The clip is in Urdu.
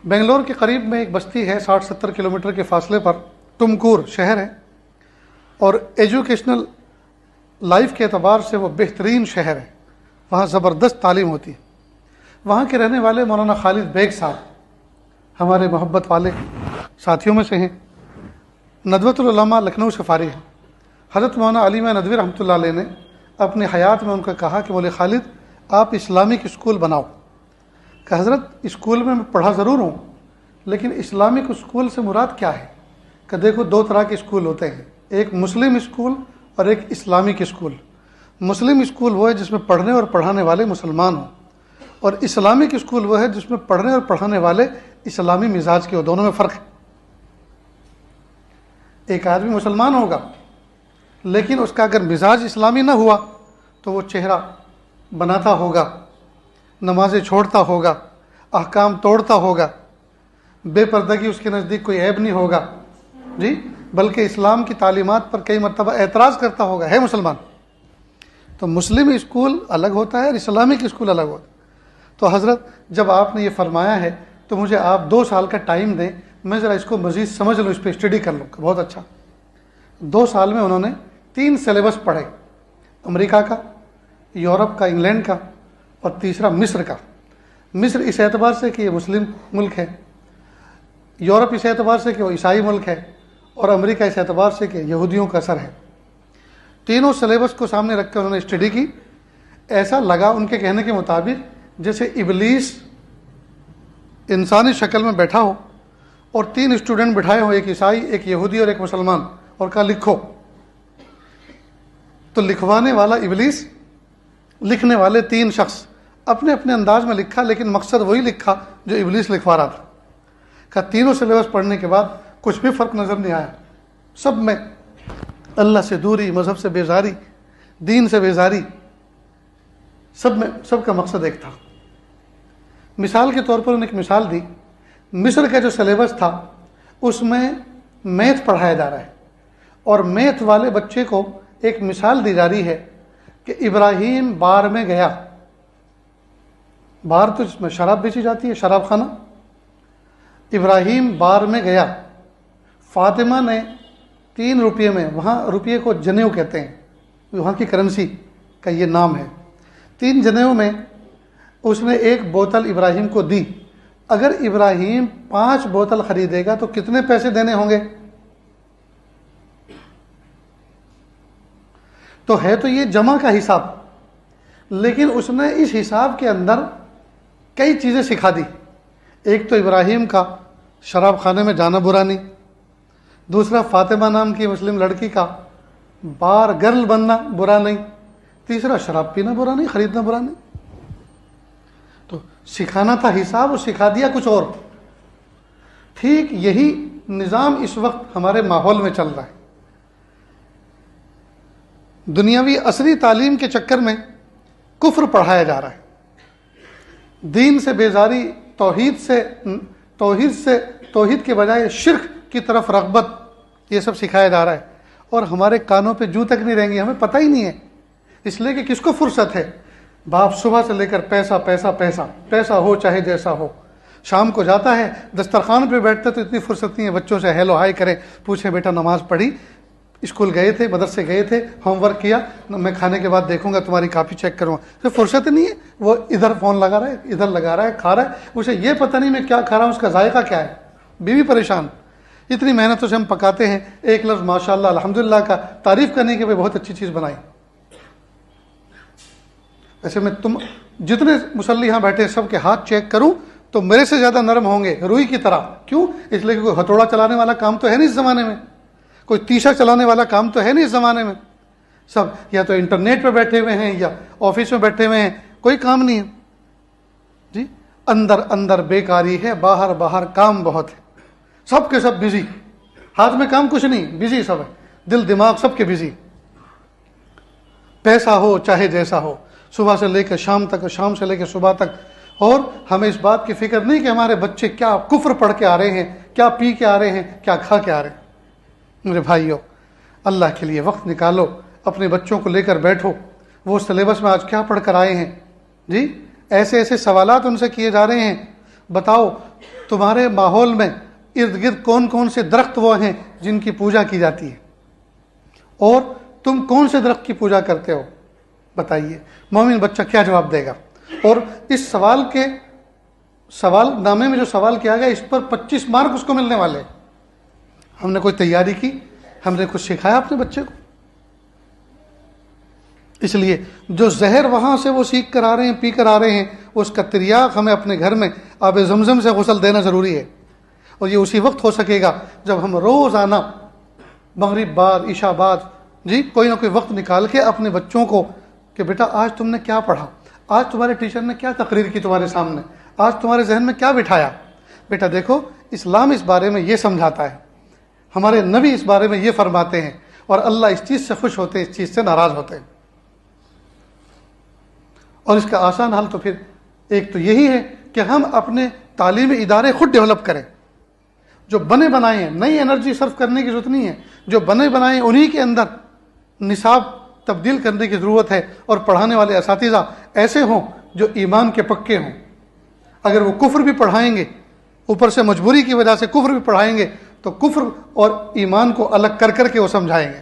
بنگلور کے قریب میں ایک بستی ہے، 60-70 کلومیٹر کے فاصلے پر ٹمکور شہر ہے، اور ایجوکیشنل لائف کے اعتبار سے وہ بہترین شہر ہے، وہاں زبردست تعلیم ہوتی ہے۔ وہاں کے رہنے والے مولانا خالد بیگ صاحب ہمارے محبت والے ساتھیوں میں سے ہیں، ندوۃ العلماء لکھنؤ سے فارغ ہیں۔ حضرت مولانا علی محمد ندوی رحمۃ اللہ علیہ نے اپنی حیات میں ان کا کہا کہ مولوی خالد آپ اسلامک اسکول بناؤ، کہ حضرت اسکول میں پڑھا ضرور ہوں لیکن اسلامک اسکول سے مراد کیا ہے؟ کہ دیکھو دو طرح کے اسکول ہوتے ہیں، ایک مسلم اسکول اور ایک اسلامک اسکول۔ مسلم اسکول وہ ہے جس میں پڑھنے اور پڑھانے والے مسلمان ہوں، اور اسلامک اسکول وہ ہے جس میں پڑھنے اور پڑھانے والے اسلامی مزاج کے ہو۔ دونوں میں فرق ہے۔ ایک آدمی مسلمان ہوگا لیکن اس کا اگر مزاج اسلامی نہ ہوا تو وہ چہرہ بناتا ہوگا، نمازیں چھوڑتا ہوگا، احکام توڑتا ہوگا، بے پردگی اس کے نزدیک کوئی عیب نہیں ہوگا، جی، بلکہ اسلام کی تعلیمات پر کئی مرتبہ اعتراض کرتا ہوگا، ہے مسلمان۔ تو مسلم اسکول الگ ہوتا ہے اور اسلامک اسکول الگ ہوتا ہے۔ تو حضرت جب آپ نے یہ فرمایا ہے تو مجھے آپ 2 سال کا ٹائم دیں، میں ذرا اس کو مزید سمجھ لوں، اس پہ اسٹڈی کر لوں۔ بہت اچھا۔ 2 سال میں انہوں نے 3 سلیبس پڑھے، امریکہ کا، یورپ کا، انگلینڈ کا، اور تیسرا مصر کا۔ مصر اس اعتبار سے کہ یہ مسلم ملک ہے، یورپ اس اعتبار سے کہ وہ عیسائی ملک ہے، اور امریکہ اس اعتبار سے کہ یہودیوں کا اثر ہے۔ تینوں سلیبس کو سامنے رکھ کر انہوں نے اسٹڈی کی۔ ایسا لگا ان کے کہنے کے مطابق جیسے ابلیس انسانی شکل میں بیٹھا ہو اور 3 اسٹوڈنٹ بٹھائے ہوں، ایک عیسائی، ایک یہودی اور ایک مسلمان، اور کہا لکھو۔ تو لکھوانے والا ابلیس، لکھنے والے 3 شخص، اپنے اپنے انداز میں لکھا لیکن مقصد وہی لکھا جو ابلیس لکھوا رہا تھا۔ کہا تینوں سلیبس پڑھنے کے بعد کچھ بھی فرق نظر نہیں آیا، سب میں اللہ سے دوری، مذہب سے بیزاری، دین سے بیزاری، سب کا مقصد ایک تھا۔ مثال کے طور پر انہوں نے ایک مثال دی، مصر کا جو سلیبس تھا اس میں میتھ پڑھایا جا رہا ہے، اور میتھ والے بچے کو ایک مثال دی جا رہی ہے کہ ابراہیم بار میں گیا، بار تو جس میں شراب بیچی جاتی ہے، شراب خانہ، ابراہیم بار میں گیا، فاطمہ نے 3 روپے میں، وہاں روپے کو جنیو کہتے ہیں، وہاں کی کرنسی کا یہ نام ہے، 3 جنیو میں اس نے 1 بوتل ابراہیم کو دی۔ اگر ابراہیم 5 بوتل خریدے گا تو کتنے پیسے دینے ہوں گے؟ تو ہے تو یہ جمع کا حساب، لیکن اس نے اس حساب کے اندر کئی چیزیں سکھا دی۔ ایک تو ابراہیم کا شراب خانے میں جانا برا نہیں، دوسرا فاطمہ نام کی مسلم لڑکی کا بار گرل بننا برا نہیں، تیسرا شراب پینا برا نہیں، خریدنا برا نہیں۔ تو سکھانا تھا حساب، اور سکھا دیا کچھ اور۔ ٹھیک یہی نظام اس وقت ہمارے ماحول میں چل رہا ہے۔ دنیاوی عصری تعلیم کے چکر میں کفر پڑھایا جا رہا ہے، دین سے بیزاری، توحید کے بجائے شرک کی طرف رغبت، یہ سب سکھایا جا رہا ہے، اور ہمارے کانوں پہ جو تک نہیں رہیں گی، ہمیں پتہ ہی نہیں ہے، اس لیے کہ کس کو فرصت ہے؟ باپ صبح سے لے کر پیسہ پیسہ پیسہ، پیسہ ہو چاہے جیسا ہو، شام کو جاتا ہے دسترخوان پہ بیٹھتا تو اتنی فرصت نہیں ہے بچوں سے ہیلو ہائی کریں، پوچھیں بیٹا نماز پڑھی، اسکول گئے تھے، مدرسے گئے تھے، ہوم ورک کیا، میں کھانے کے بعد دیکھوں گا، تمہاری کاپی چیک کروں گا۔ تو فرصت نہیں ہے، وہ ادھر فون لگا رہا ہے، ادھر لگا رہا ہے، کھا رہا ہے، اسے یہ پتہ نہیں میں کیا کھا رہا ہوں، اس کا ذائقہ کیا ہے، بیوی پریشان۔ اتنی محنتوں سے ہم پکاتے ہیں، ایک لفظ ماشاءاللہ الحمدللہ کا تعریف کرنے کے بھی بہت اچھی چیز بنائی۔ ایسے میں تم جتنے مصلی یہاں بیٹھے سب کے ہاتھ چیک کروں تو میرے سے زیادہ نرم ہوں گے، روئی کی طرح۔ کیوں؟ اس لیے کہ کوئی ہتھوڑا چلانے والا کام تو ہے نہیں اس زمانے میں، کوئی تیشا چلانے والا کام تو ہے نہیں اس زمانے میں، سب یا تو انٹرنیٹ پہ بیٹھے ہوئے ہیں یا آفس میں بیٹھے ہوئے ہیں، کوئی کام نہیں ہے جی۔ اندر اندر بیکاری ہے، باہر باہر کام بہت ہے، سب کے سب بزی، ہاتھ میں کام کچھ نہیں، بزی سب ہے، دل دماغ سب کے بزی، پیسہ ہو چاہے جیسا ہو، صبح سے لے کر شام تک، شام سے لے کر صبح تک، اور ہمیں اس بات کی فکر نہیں کہ ہمارے بچے کیا کفر پڑھ کے آ رہے ہیں، کیا پی کے آ رہے ہیں، کیا کھا کے آ رہے ہیں۔ میرے بھائیو، اللہ کے لیے وقت نکالو، اپنے بچوں کو لے کر بیٹھو، وہ سلیبس میں آج کیا پڑھ کر آئے ہیں جی، ایسے ایسے سوالات ان سے کیے جا رہے ہیں، بتاؤ تمہارے ماحول میں ارد گرد کون کون سے درخت وہ ہیں جن کی پوجا کی جاتی ہے، اور تم کون سے درخت کی پوجا کرتے ہو، بتائیے۔ مومن بچہ کیا جواب دے گا؟ اور اس سوال نامے میں جو سوال کیا گیا اس پر 25 مارک اس کو ملنے والے۔ ہم نے کوئی تیاری کی؟ ہم نے کچھ سکھایا اپنے بچے کو؟ اس لیے جو زہر وہاں سے وہ سیکھ کر آ رہے ہیں، پی کر آ رہے ہیں، اس کا تریاق ہمیں اپنے گھر میں آب زمزم سے غسل دینا ضروری ہے۔ اور یہ اسی وقت ہو سکے گا جب ہم روزانہ مغرب بعد، عشاء بعد کوئی نہ کوئی وقت نکال کے اپنے بچوں کو کہ بیٹا آج تم نے کیا پڑھا، آج تمہارے ٹیچر نے کیا تقریر کی تمہارے سامنے، آج تمہارے ذہن میں کیا بٹھایا۔ بیٹا دیکھو اسلام اس بارے میں یہ سمجھاتا ہے، ہمارے نبی اس بارے میں یہ فرماتے ہیں، اور اللہ اس چیز سے خوش ہوتے ہیں، اس چیز سے ناراض ہوتے ہیں۔ اور اس کا آسان حل تو پھر ایک تو یہی ہے کہ ہم اپنے تعلیمی ادارے خود ڈیولپ کریں، جو بنے بنائے ہیں، نئی انرجی صرف کرنے کی ضرورت نہیں ہے، جو بنے بنائے ہیں انہی کے اندر نصاب تبدیل کرنے کی ضرورت ہے، اور پڑھانے والے اساتذہ ایسے ہوں جو ایمان کے پکے ہوں۔ اگر وہ کفر بھی پڑھائیں گے، اوپر سے مجبوری کی وجہ سے کفر بھی پڑھائیں گے، تو کفر اور ایمان کو الگ کر کر کے وہ سمجھائیں گے۔